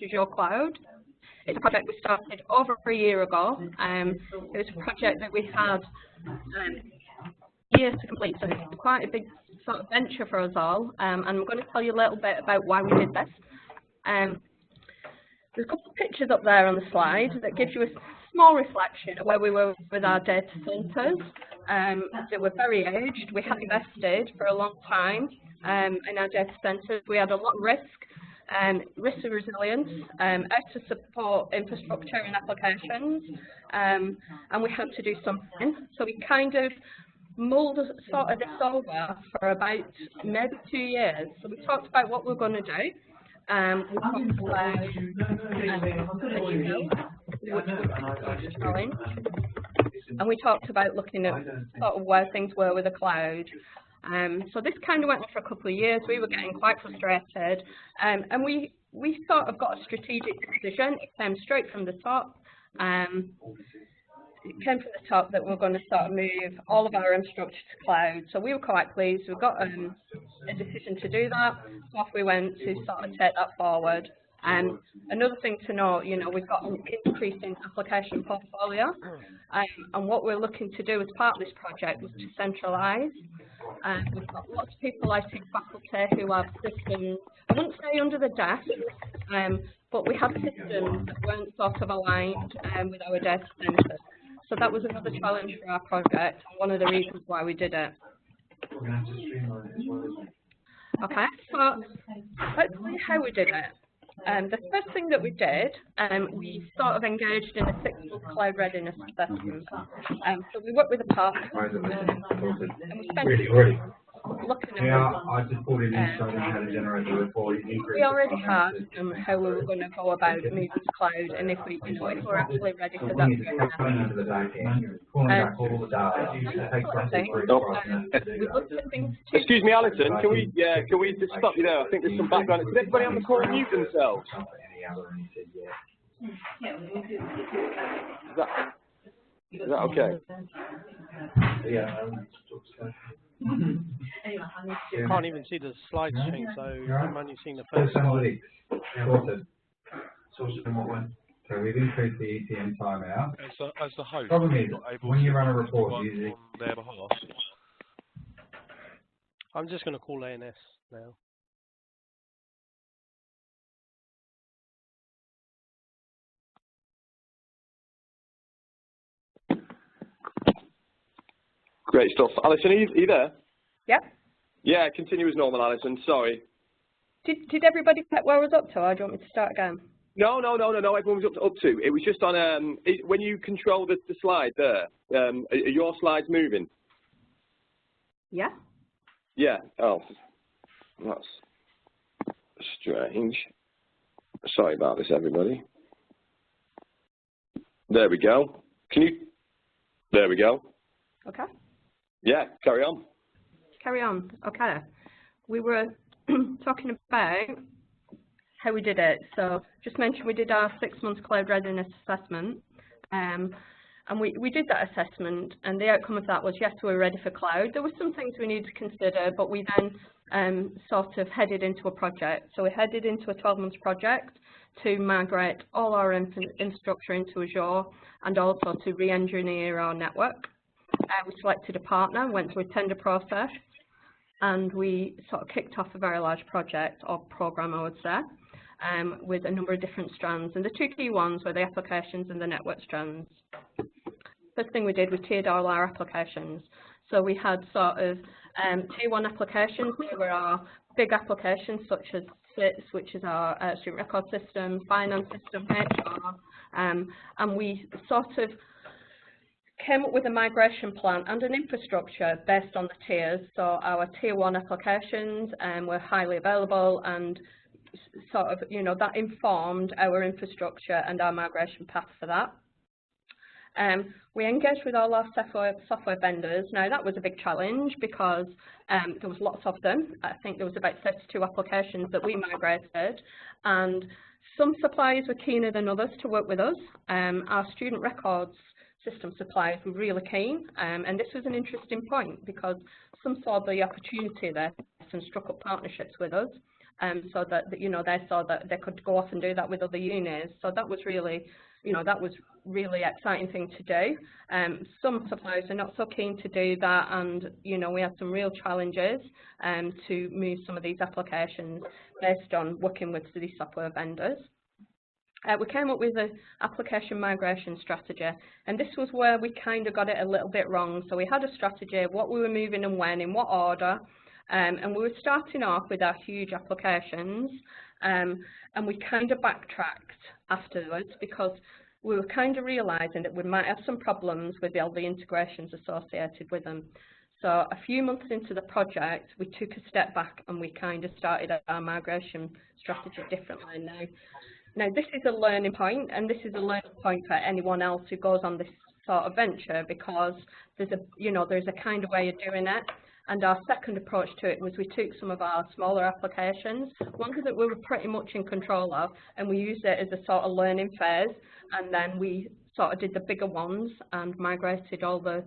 Azure Cloud. It's a project we started over a year ago. It was a project that we had years to complete, so it's quite a big sort of venture for us all. And I'm going to tell you a little bit about why we did this. There's a couple of pictures up there on the slide that gives you a small reflection of where we were with our data centres. They were very aged. We had invested for a long time in our data centres. We had a lot of risk of resilience, how to support infrastructure and applications, and we had to do something. So we kind of mulled sort of this over for about maybe 2 years. So we talked about what we're going to do. We talked about challenge, and we talked about looking at sort of where things were with the cloud. So this kind of went on for a couple of years. We were getting quite frustrated, and we sort of got a strategic decision. It came straight from the top. It came from the top that we're going to sort of move all of our infrastructure to cloud. So we were quite pleased. We got a decision to do that. So off we went to sort of take that forward. Another thing to note, you know, we've got an increasing application portfolio, and what we're looking to do as part of this project was to centralise. We've got lots of people out in faculty who have systems, I wouldn't say under the desk, but we have systems that weren't sort of aligned with our data centres. So that was another challenge for our project, and one of the reasons why we did it. Okay, so let's see how we did it. The first thing that we did, we sort of engaged in a 6-month cloud readiness assessment. So we worked with a partner, and we spent looking at I just pulled it in showing how to generate the report. We already had how we were going to go about moving to cloud, and if we, if we're actually ready for that. Excuse me, Alison. Can we just stop you there? I think there's some background. Can everybody on the call mute themselves? Is that okay? You can't even see the slide screen, so I'm only seeing the first slide. So we've increased the ETM timeout. As the host, Problem is, when you run a report, usually on their behalf. I'm just going to call ANS now. Great stuff. Alison, are you there? Yep. Yeah, continue as normal, Alison. Sorry. Did everybody get where I was up to, or do you want me to start again? No. Everyone was up to. It was just on when you control the slide there. Are your slides moving? Yeah. Yeah. Oh, that's strange. Sorry about this, everybody. There we go. There we go. Okay. Yeah. Carry on. Carry on. Okay. We were talking about how we did it. So just mentioned we did our 6-month cloud readiness assessment, and we did that assessment, and the outcome of that was, yes, we were ready for cloud. There were some things we needed to consider, but we then sort of headed into a project. So we headed into a 12-month project to migrate all our infrastructure into Azure, and also to re-engineer our network. We selected a partner, went through a tender process, and we sort of kicked off a very large project, or program I would say, with a number of different strands. And the two key ones were the applications and the network strands. First thing we did, we tiered all our applications. So we had sort of tier 1 applications. They were our big applications such as SITS, which is our student record system, finance system, HR, and we sort of came up with a migration plan and an infrastructure based on the tiers. So our tier 1 applications were highly available, and sort of, you know, that informed our infrastructure and our migration path for that. We engaged with all our software vendors. Now that was a big challenge because there was lots of them. I think there was about 32 applications that we migrated, and some suppliers were keener than others to work with us. Our student records system suppliers were really keen, and this was an interesting point because some saw the opportunity there and struck up partnerships with us, so that, you know, they saw that they could go off and do that with other unis. So that was really, you know, that was really exciting thing to do. Some suppliers are not so keen to do that, and, you know, we had some real challenges to move some of these applications based on working with these software vendors. We came up with an application migration strategy, and this was where we kind of got it a little bit wrong. So we had a strategy of what we were moving and when, in what order, and we were starting off with our huge applications, and we kind of backtracked afterwards because we were kind of realising that we might have some problems with all the integrations associated with them. So a few months into the project, we took a step back and we kind of started our migration strategy differently. Now this is a learning point, and this is a learning point for anyone else who goes on this sort of venture, because there's a kind of way of doing it. And our second approach to it was we took some of our smaller applications, ones that we were pretty much in control of, and we used it as a sort of learning phase, and then we sort of did the bigger ones and migrated all the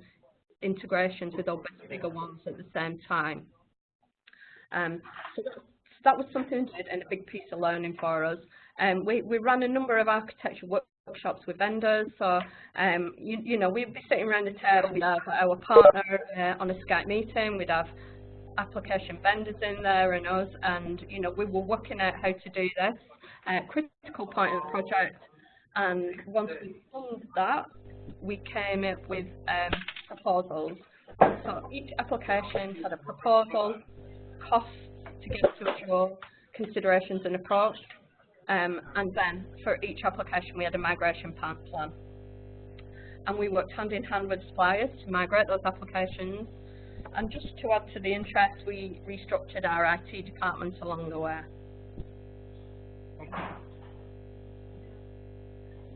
integrations with all the bigger ones at the same time. So that was something we did, and a big piece of learning for us. We ran a number of architecture workshops with vendors, so you know, we'd be sitting around the table, we'd have our partner on a Skype meeting, we'd have application vendors in there and us, and, you know, we were working out how to do this. Critical point of the project, and once we done that, we came up with proposals. So each application had a proposal, costs to get to a draw, considerations and approach. And then for each application we had a migration plan. And we worked hand in hand with suppliers to migrate those applications. And just to add to the interest, we restructured our IT department along the way.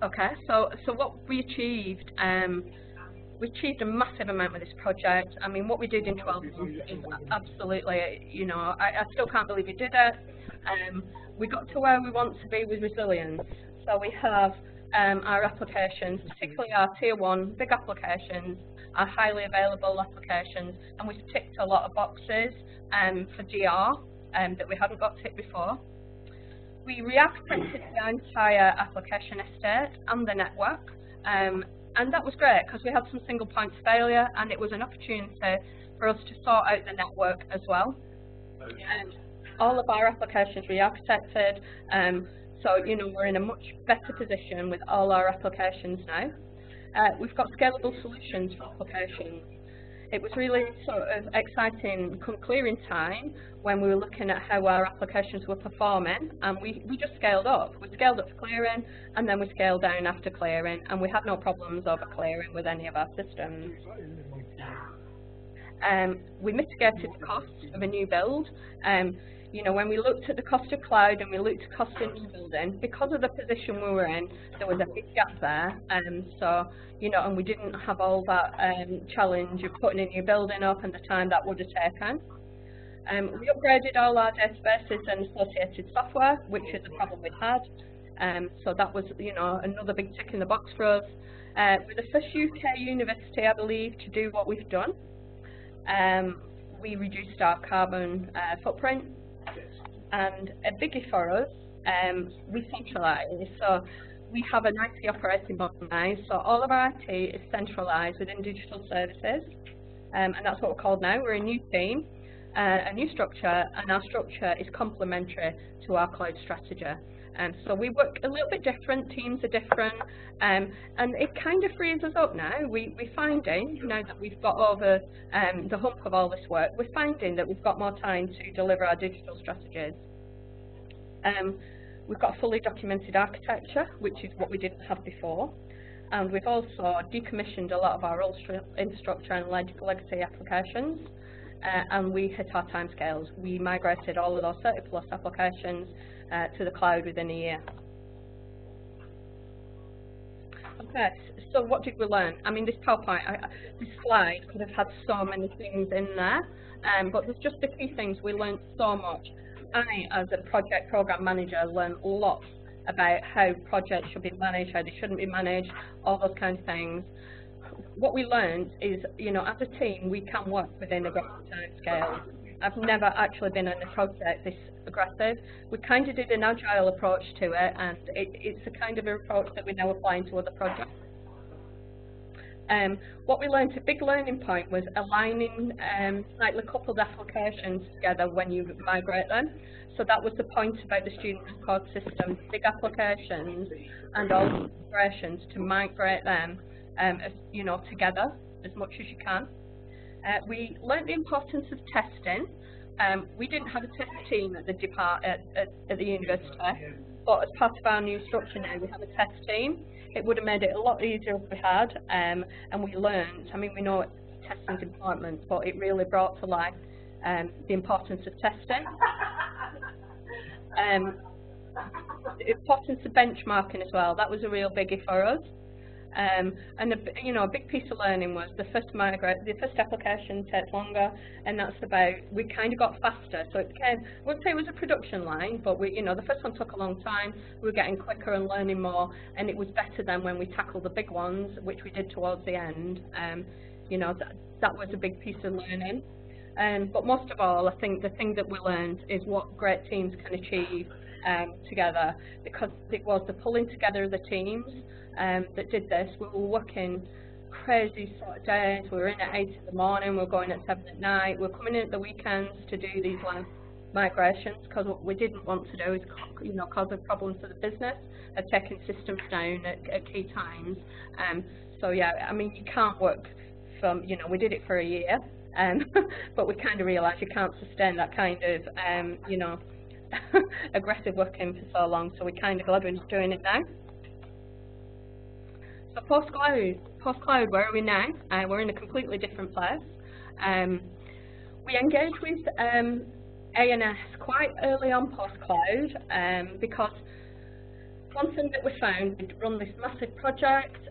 Okay, so what we achieved a massive amount with this project. I mean, what we did in 12 months is absolutely, you know, I still can't believe we did it. We got to where we want to be with resilience. So we have our applications, particularly our tier 1 big applications, our highly available applications, and we've ticked a lot of boxes for DR that we hadn't got ticked before. We re-architected the entire application estate and the network, and that was great because we had some single points of failure, and it was an opportunity for us to sort out the network as well. All of our applications re-architected, so, you know, we're in a much better position with all our applications now. We've got scalable solutions for applications. It was really sort of exciting come clearing time when we were looking at how our applications were performing, and we just scaled up. We scaled up for clearing, and then we scaled down after clearing, and we had no problems over clearing with any of our systems. We mitigated the costs of a new build. You know, when we looked at the cost of cloud and we looked at cost of new building, because of the position we were in, there was a big gap there. So, you know, and we didn't have all that challenge of putting a new building up and the time that would have taken. We upgraded all our databases and associated software, which is a problem we had. So that was, you know, another big tick in the box for us. We're the first UK university, I believe, to do what we've done. We reduced our carbon footprint. And a biggie for us, we centralise. So we have an IT operating model now. So all of our IT is centralised within digital services, and that's what we're called now. We're a new team, a new structure, and our structure is complementary to our cloud strategy. So we work a little bit different, teams are different, and it kind of frees us up now. We're finding, now that we've got over the hump of all this work, we're finding that we've got more time to deliver our digital strategies. We've got fully documented architecture, which is what we didn't have before, and we've also decommissioned a lot of our old infrastructure and legacy applications, and we hit our timescales. We migrated all of those 30+ applications to the cloud within a year. Okay, so what did we learn? I mean, this PowerPoint, this slide could have had so many things in there, but there's just a few things. We learned so much. I, as a project program manager, learned lots about how projects should be managed, how they shouldn't be managed, all those kinds of things. What we learned is, you know, as a team, we can work within aggressive time scales, I've never actually been in a project this aggressive. We kind of did an agile approach to it, and it's a kind of approach that we're now applying to other projects. What we learned, a big learning point, was aligning slightly coupled applications together when you migrate them. So that was the point about the student record system, big applications and all migrations, to migrate them together as much as you can. We learnt the importance of testing. We didn't have a test team at the university, but as part of our new structure now, we have a test team. It would have made it a lot easier if we had, and we learned. I mean, we know testing's important, but it really brought to life the importance of testing. The importance of benchmarking as well. That was a real biggie for us. And a big piece of learning was the first application takes longer, and that's about, we kind of got faster. So it became, I wouldn't say it was a production line, but the first one took a long time. We were getting quicker and learning more, and it was better than when we tackled the big ones, which we did towards the end. That was a big piece of learning. But most of all, I think the thing that we learned is what great teams can achieve together, because it was the pulling together of the teams that did this. We were working crazy sort of days. We were in at 8 in the morning, we were going at 7 at night, we were coming in at the weekends to do these migrations, because what we didn't want to do is cause a problem for the business of taking systems down at key times. So yeah, I mean, you can't work from, we did it for a year, but we kind of realised you can't sustain that kind of, aggressive working for so long, so we're kind of glad we're not doing it now. So post-cloud, where are we now? We're in a completely different place. We engaged with A&S quite early on post-cloud, because one thing that we found, we'd run this massive project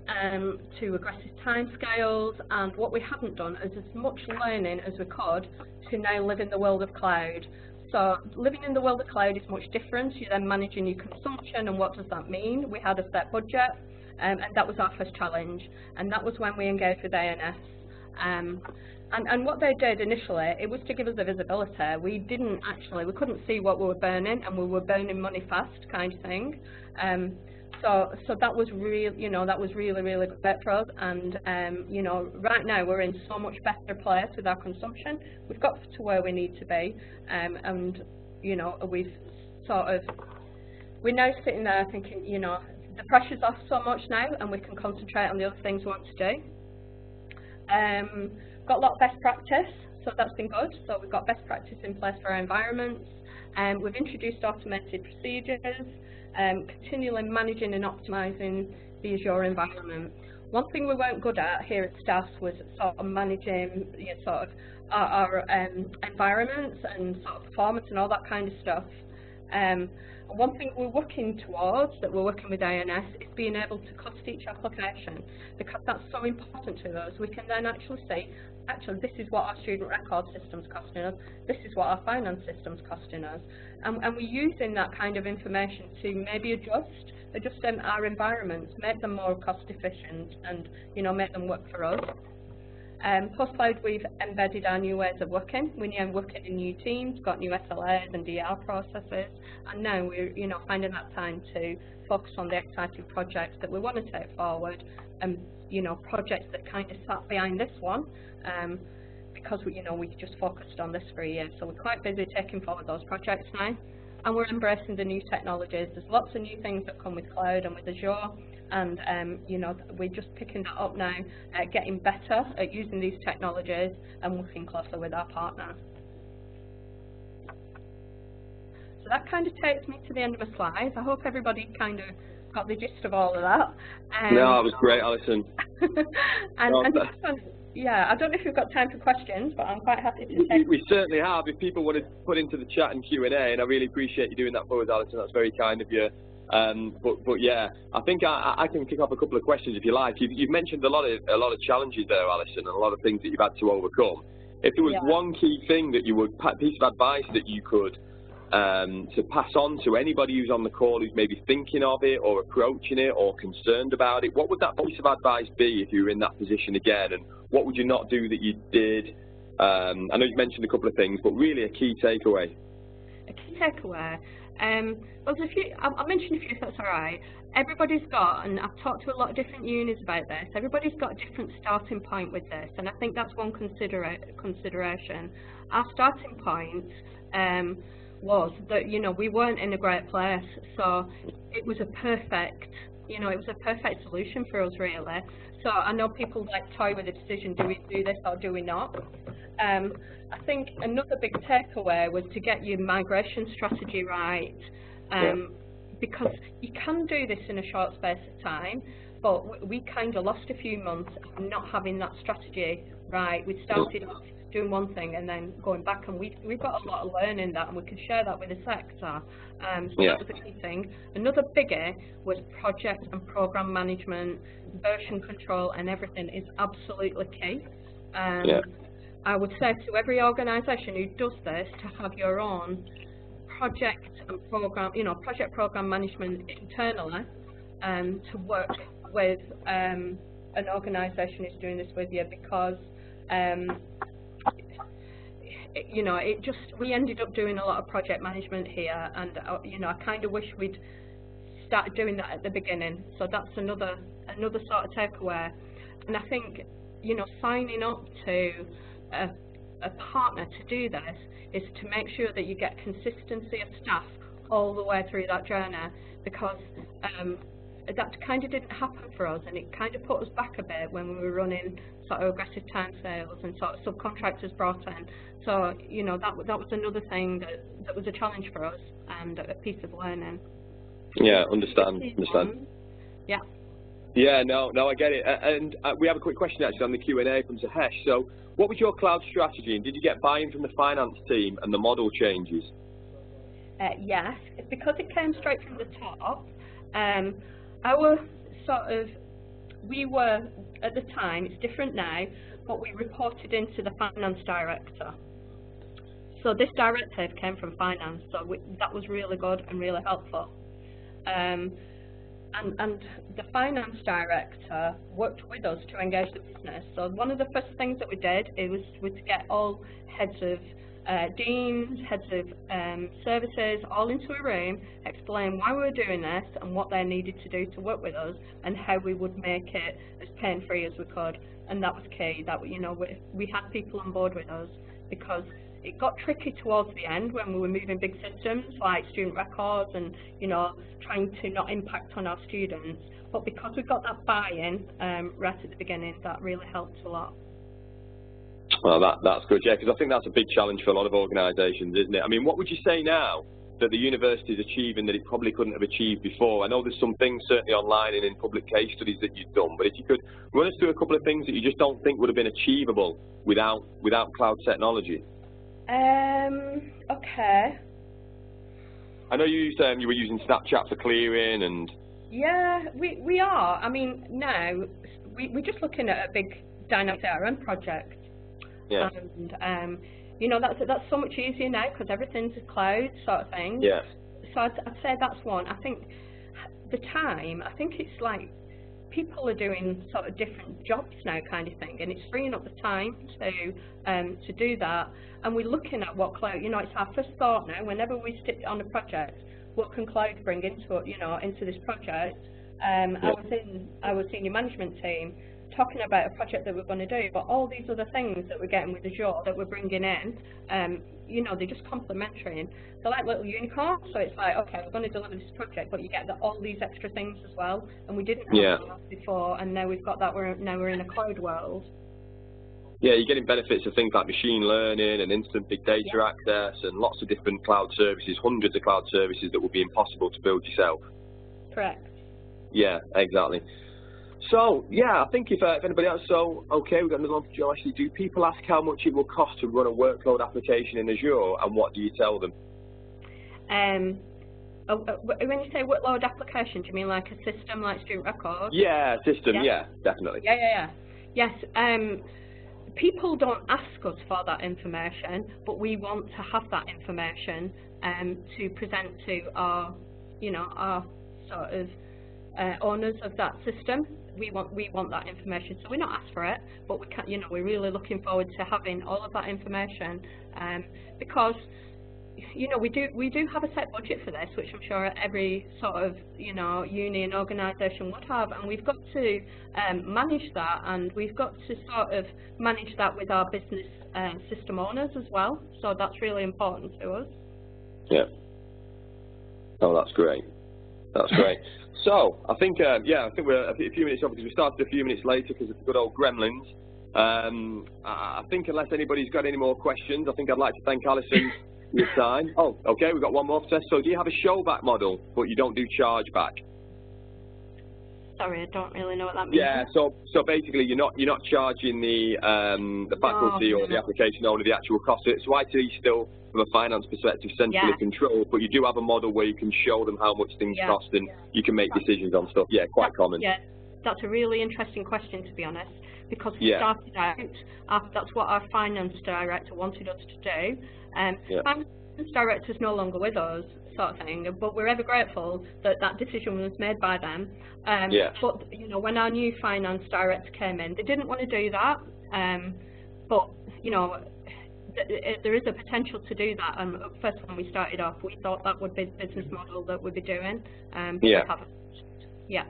to aggressive timescales, and what we hadn't done is as much learning as we could to now live in the world of cloud. So living in the world of cloud is much different. You're then managing your consumption, and what does that mean? We had a set budget, and that was our first challenge, and that was when we engaged with A&S. And what they did initially, it was to give us the visibility. We couldn't see what we were burning, and we were burning money fast, kind of thing. So that was really great for us. And right now we're in so much better place with our consumption. We've got to where we need to be, and we're now sitting there thinking, the pressure's off so much now, and we can concentrate on the other things we want to do. Got a lot of best practice, so that's been good. So we've got best practice in place for our environments. We've introduced automated procedures, continually managing and optimising the Azure environment. One thing we weren't good at here at Staff was sort of managing our environments and sort of performance and all that kind of stuff. One thing we're working towards, that we're working with A&S, is being able to cost each application, because that's so important to us. We can then actually say, this is what our student record system's costing us, this is what our finance system's costing us, and we're using that kind of information to maybe adjust our environments, make them more cost efficient, and make them work for us. Post-cloud, we've embedded our new ways of working. We're now working in new teams, got new SLAs and DR processes, and now we're finding that time to focus on the exciting projects that we want to take forward, and projects that kind of sat behind this one, because we just focused on this for a year. So we're quite busy taking forward those projects now, and we're embracing the new technologies. There's lots of new things that come with cloud and with Azure, and we're just picking that up now, getting better at using these technologies and working closer with our partners. So that kind of takes me to the end of my slides. I hope everybody kind of got the gist of all of that. No, it was great, Alison. Yeah, I don't know if you've got time for questions, but I'm quite happy to take. We certainly have. If people want to put into the chat and Q&A, and I really appreciate you doing that for us, Alison. That's very kind of you. But yeah, I think I can kick off a couple of questions if you like. You've mentioned a lot of challenges there, Alison, and a lot of things that you've had to overcome. If there was one key thing that you would, piece of advice that you could to pass on to anybody who's on the call who's maybe thinking of it or approaching it or concerned about it, what would that piece of advice be if you were in that position again? And what would you not do that you did? I know you've mentioned a couple of things, but really a key takeaway. A key takeaway. Well, there's a few. I'll mention a few if that's all right. Everybody's got, and I've talked to a lot of different unis about this, everybody's got a different starting point with this, and I think that's one consideration. Our starting point was that, you know, we weren't in a great place, so it was a perfect, you know, it was a perfect solution for us, really. So I know people like toy with the decision, do we do this or do we not? I think another big takeaway was to get your migration strategy right, because you can do this in a short space of time, but we kind of lost a few months of not having that strategy right. We started off doing one thing and then going back, and we've got a lot of learning that, and we can share that with the sector. So that was a key thing. Another biggie was project and program management, version control, and everything is absolutely key. I would say to every organisation who does this to have your own project and program, you know, project program management internally, to work with an organisation who's doing this with you, because you know, we ended up doing a lot of project management here, and you know, I kind of wish we'd started doing that at the beginning. So that's another sort of takeaway. And I think, you know, signing up to a partner to do this is to make sure that you get consistency of staff all the way through that journey, because that kind of didn't happen for us, and it kind of put us back a bit when we were running sort of aggressive time sales and sort of subcontractors brought in. So, you know, that was another thing that was a challenge for us and a piece of learning. Yeah, understand. Yeah. Yeah, no, I get it. And we have a quick question actually on the Q&A from Sahesh. So, what was your cloud strategy, and did you get buy-in from the finance team and the model changes? Yes, because it came straight from the top. Our we were, at the time, it's different now, but we reported into the finance director. So this directive came from finance, so that was really good and really helpful. And the finance director worked with us to engage the business. So one of the first things that we did was to get all heads of deans, heads of services, all into a room, explain why we were doing this and what they needed to do to work with us, and how we would make it as pain-free as we could. And that was key. That, you know, we had people on board with us, because it got tricky towards the end when we were moving big systems like student records and, you know, trying to not impact on our students. But because we got that buy-in right at the beginning, that really helped a lot. Well, that's good, yeah, because I think that's a big challenge for a lot of organisations, isn't it? I mean, what would you say now that the university is achieving that it probably couldn't have achieved before? I know there's some things certainly online and in public case studies that you've done, but if you could run us through a couple of things that you just don't think would have been achievable without cloud technology. Okay. I know you were using Snapchat for clearing and... Yeah, we are. I mean, now we're just looking at a big dynamic CRM project. Yeah. And, you know, that's so much easier now because everything's a cloud sort of thing. Yeah. So I'd say that's one. I think the time, I think it's like people are doing sort of different jobs now kind of thing, and it's freeing up the time to do that. And we're looking at what cloud, you know, it's our first thought now, whenever we stick on a project, what can cloud bring into it, you know, into this project. I was in our senior management team talking about a project that we're going to do, but all these other things that we're getting with Azure that we're bringing in, you know, they're just complementary. And they're like little unicorns, so it's like, okay, we're going to deliver this project, but you get all these extra things as well, and we didn't have that before, and now we've got that, now we're in a cloud world. Yeah, you're getting benefits of things like machine learning and instant big data access and lots of different cloud services, hundreds of cloud services that would be impossible to build yourself. Correct. Yeah, exactly. So, yeah, I think if anybody else, so, okay, we've got another one for Joe. Actually, do people ask how much it will cost to run a workload application in Azure, and what do you tell them? When you say workload application, do you mean like a system like student records? Yeah, system, yeah, definitely. Yeah. Yes, people don't ask us for that information, but we want to have that information to present to our, you know, our sort of owners of that system. We want that information, so we're not asked for it, but we can, we're really looking forward to having all of that information, because we do have a set budget for this, which I'm sure every sort of uni and organisation would have, and we've got to manage that, and we've got to sort of manage that with our business system owners as well. So that's really important to us. Yeah. Oh, that's great. That's great. So I think I think we're a few minutes off because we started a few minutes later because of the good old gremlins. I think unless anybody's got any more questions, I think I'd like to thank Alison for your time. Oh, okay, we've got one more test. So do you have a showback model, but you don't do chargeback? Sorry, I don't really know what that means. Yeah, so basically you're not charging the faculty or the application owner the actual cost. So IT still, from a finance perspective, centrally controlled, but you do have a model where you can show them how much things cost and you can make decisions on stuff. Yeah, quite common. Yeah, that's a really interesting question, to be honest, because we started out, that's what our finance director wanted us to do. Finance director's no longer with us, sort of thing, but we're ever grateful that that decision was made by them. But when our new finance director came in, they didn't want to do that, but there is a potential to do that. First, when we started off, we thought that would be the business model that we'd be doing. We haven't. You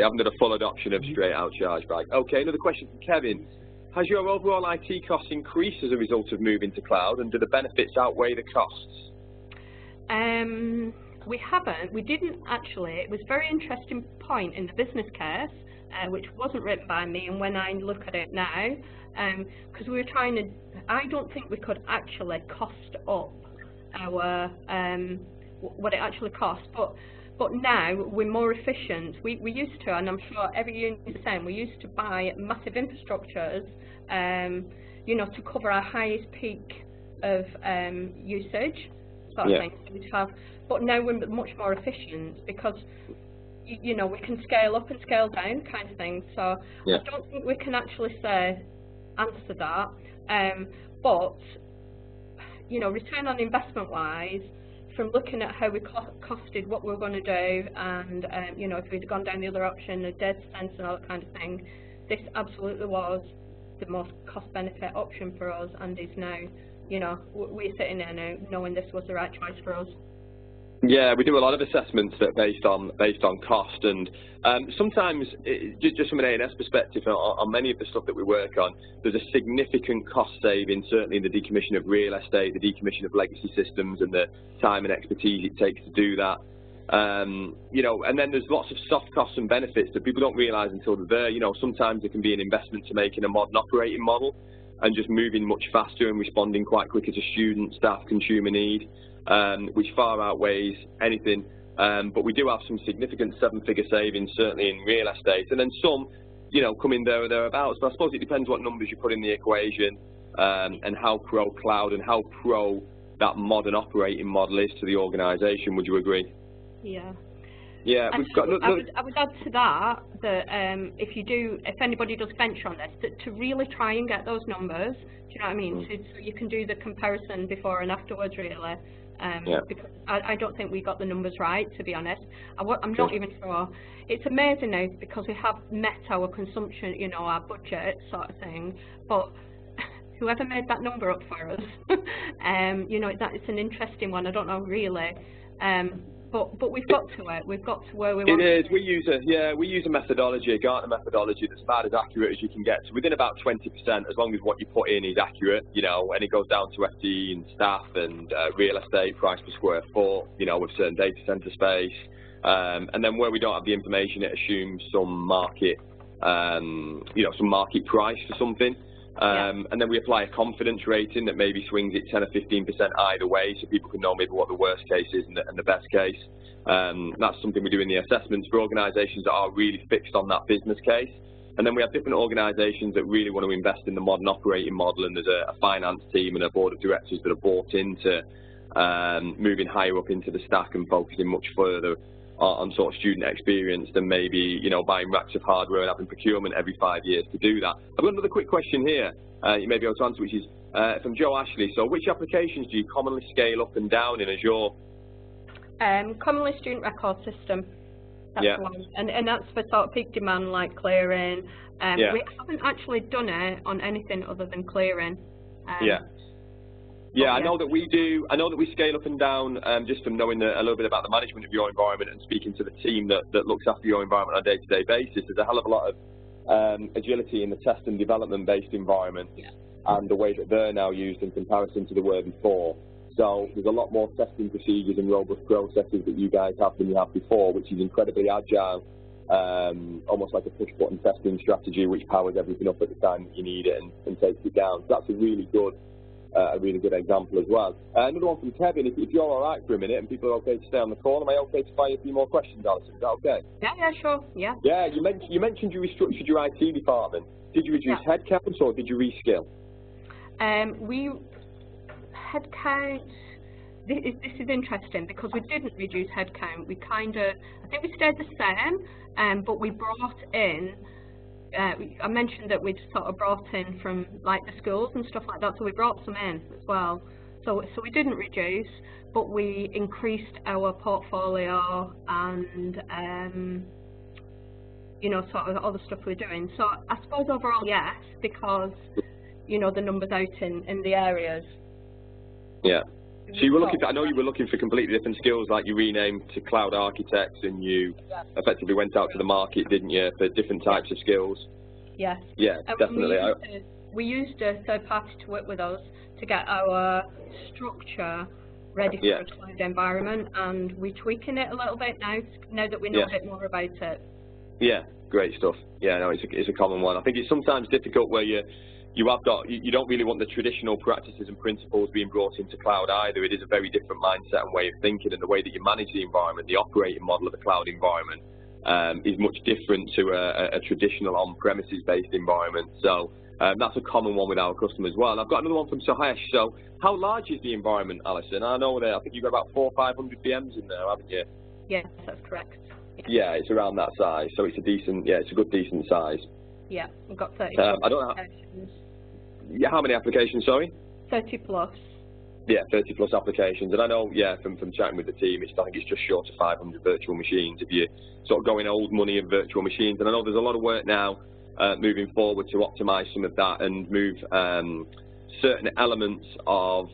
haven't done a full adoption of straight out chargeback. Okay, another question from Kevin. Has your overall IT costs increased as a result of moving to cloud, and do the benefits outweigh the costs? We haven't. We didn't actually. It was a very interesting point in the business case, which wasn't written by me, and when I look at it now, because we were trying to, I don't think we could actually cost up our what it actually costs, but now we're more efficient. We used to, and I'm sure every uni is the same, we used to buy massive infrastructures, to cover our highest peak of usage, sort of thing. So we'd have, but now we're much more efficient because we can scale up and scale down, kind of thing. So I don't think we can actually answer that. But return on investment wise, from looking at how we costed what we were going to do, and if we'd gone down the other option, the data center and all that kind of thing, this absolutely was the most cost benefit option for us, and is now, we're sitting there now knowing this was the right choice for us. Yeah, we do a lot of assessments that are based on cost, and sometimes, just from an A&S perspective, on many of the stuff that we work on, there's a significant cost saving, certainly in the decommission of real estate, the decommission of legacy systems, and the time and expertise it takes to do that. And then there's lots of soft costs and benefits that people don't realise until they're there. Sometimes there can be an investment to make in a modern operating model, and just moving much faster and responding quite quicker to student, staff, consumer need. Which far outweighs anything, but we do have some significant seven-figure savings, certainly in real estate, and then some, come in there or thereabouts. But I suppose it depends what numbers you put in the equation, and how pro cloud and how pro that modern operating model is to the organisation. Would you agree? Yeah. Yeah, we've got. I would add to that if anybody does venture on this, to really try and get those numbers. Do you know what I mean? So you can do the comparison before and afterwards, really. Because I don't think we got the numbers right, to be honest. I'm not even sure. It's amazing now because we have met our consumption, our budget sort of thing. But whoever made that number up for us, it's an interesting one. I don't know really. But we've got to it. We've got to where we want. It is. We use a methodology, a Gartner methodology, that's about as accurate as you can get. So within about 20%, as long as what you put in is accurate, and it goes down to FTE and staff and real estate, price per square foot, with certain data center space, and then where we don't have the information, it assumes some market, some market price for something. And then we apply a confidence rating that maybe swings it 10 or 15% either way, so people can know maybe what the worst case is and the best case. That's something we do in the assessments for organisations that are really fixed on that business case. And then we have different organisations that really want to invest in the modern operating model, and there's a finance team and a board of directors that are bought into moving higher up into the stack and focusing much further on sort of student experience than maybe, buying racks of hardware and having procurement every 5 years to do that. I've got another quick question here, you may be able to answer, which is from Joe Ashley. So which applications do you commonly scale up and down in Azure? Commonly student record system. That's the one. And that's for sort of peak demand like clearing. We haven't actually done it on anything other than clearing. I know that we do. I know that we scale up and down just from knowing a little bit about the management of your environment and speaking to the team that looks after your environment on a day-to-day basis. There's a hell of a lot of agility in the test and development-based environment and the way that they're now used in comparison to the were before. So there's a lot more testing procedures and robust processes that you guys have than you have before, which is incredibly agile, almost like a push-button testing strategy which powers everything up at the time that you need it and takes it down. So that's a really good example as well. Another one from Kevin, if you're all right for a minute and people are okay to stay on the call, am I okay to fire a few more questions, Alison? Is that okay? Yeah, sure. Yeah. Yeah, you mentioned you restructured your IT department. Did you reduce headcount or did you reskill? Headcount, this is interesting because we didn't reduce headcount. I think we stayed the same, but we brought in, I mentioned that we'd sort of brought in from like the schools and stuff like that, so we brought some in as well. So we didn't reduce, but we increased our portfolio and, sort of all the stuff we're doing. So I suppose overall, yes, because, the numbers out in the areas. Yeah. So you were looking for, I know you were looking for completely different skills, like you renamed to cloud architects and you effectively went out to the market, didn't you, for different types of skills? Yes. Yeah, definitely. We used a third party to work with us to get our structure ready for a cloud environment, and we're tweaking it a little bit now that we know a bit more about it. Yeah, great stuff. Yeah, no, it's a common one. I think it's sometimes difficult where you don't really want the traditional practices and principles being brought into cloud either. It is a very different mindset and way of thinking, and the way that you manage the environment, the operating model of the cloud environment is much different to a traditional on-premises based environment. So that's a common one with our customers as well. And I've got another one from Sahesh. So how large is the environment, Alison? I know I think you've got about 400 or 500 VMs in there, haven't you? Yes, that's correct. Yeah, it's around that size. So it's a decent size. Yeah, we've got 30 applications. Yeah, how many applications, sorry? 30 plus. Yeah, 30 plus applications. And I know, from chatting with the team, I think it's just short of 500 virtual machines if you're sort of going old money of virtual machines. And I know there's a lot of work now moving forward to optimize some of that and move certain elements of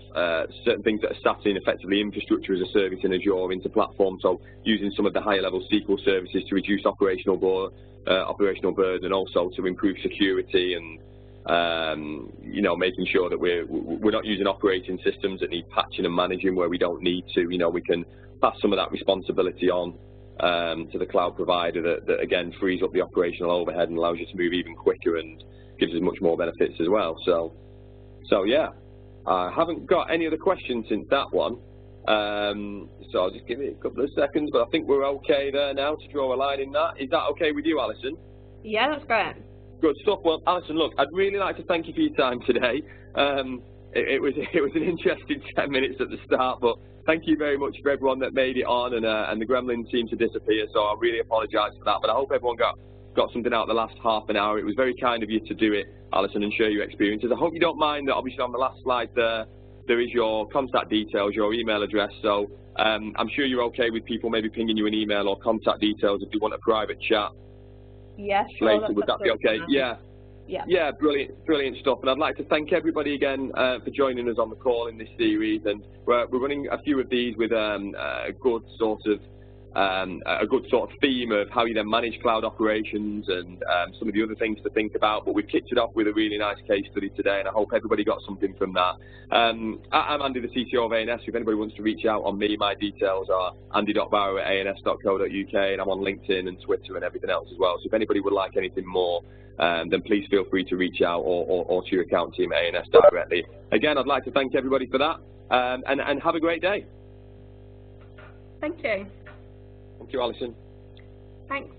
certain things that are sat in effectively infrastructure as a service in Azure into platform. So using some of the higher level SQL services to reduce operational burden and also to improve security and making sure that we're not using operating systems that need patching and managing where we don't need to. We can pass some of that responsibility on to the cloud provider that again frees up the operational overhead and allows you to move even quicker and gives us much more benefits as well. So yeah, I haven't got any other questions since that one. So I'll just give it a couple of seconds, but I think we're okay there now to draw a line in that. Is that okay with you, Alison? Yeah, that's great. Good stuff. Well, Alison, look, I'd really like to thank you for your time today. It was an interesting 10 minutes at the start, but thank you very much for everyone that made it on, and the gremlins seemed to disappear, so I really apologise for that. But I hope everyone got something out the last half an hour. It was very kind of you to do it, Alison, and share your experiences. I hope you don't mind that obviously on the last slide there is your contact details, your email address, so I'm sure you're okay with people maybe pinging you an email or contact details if you want a private chat. Yeah, sure. Later. Would that be okay? Yeah, brilliant stuff. And I'd like to thank everybody again for joining us on the call in this series. And we're running a few of these with a good sort of theme of how you then manage cloud operations and some of the other things to think about. But we've kicked it off with a really nice case study today, and I hope everybody got something from that. I'm Andy, the CTO of ANS. If anybody wants to reach out on me, my details are andy.barrow@ans.co.uk, and I'm on LinkedIn and Twitter and everything else as well. So if anybody would like anything more, then please feel free to reach out or to your account team at ANS directly. Again, I'd like to thank everybody for that, and have a great day. Thank you. Thank you, Alison. Thanks.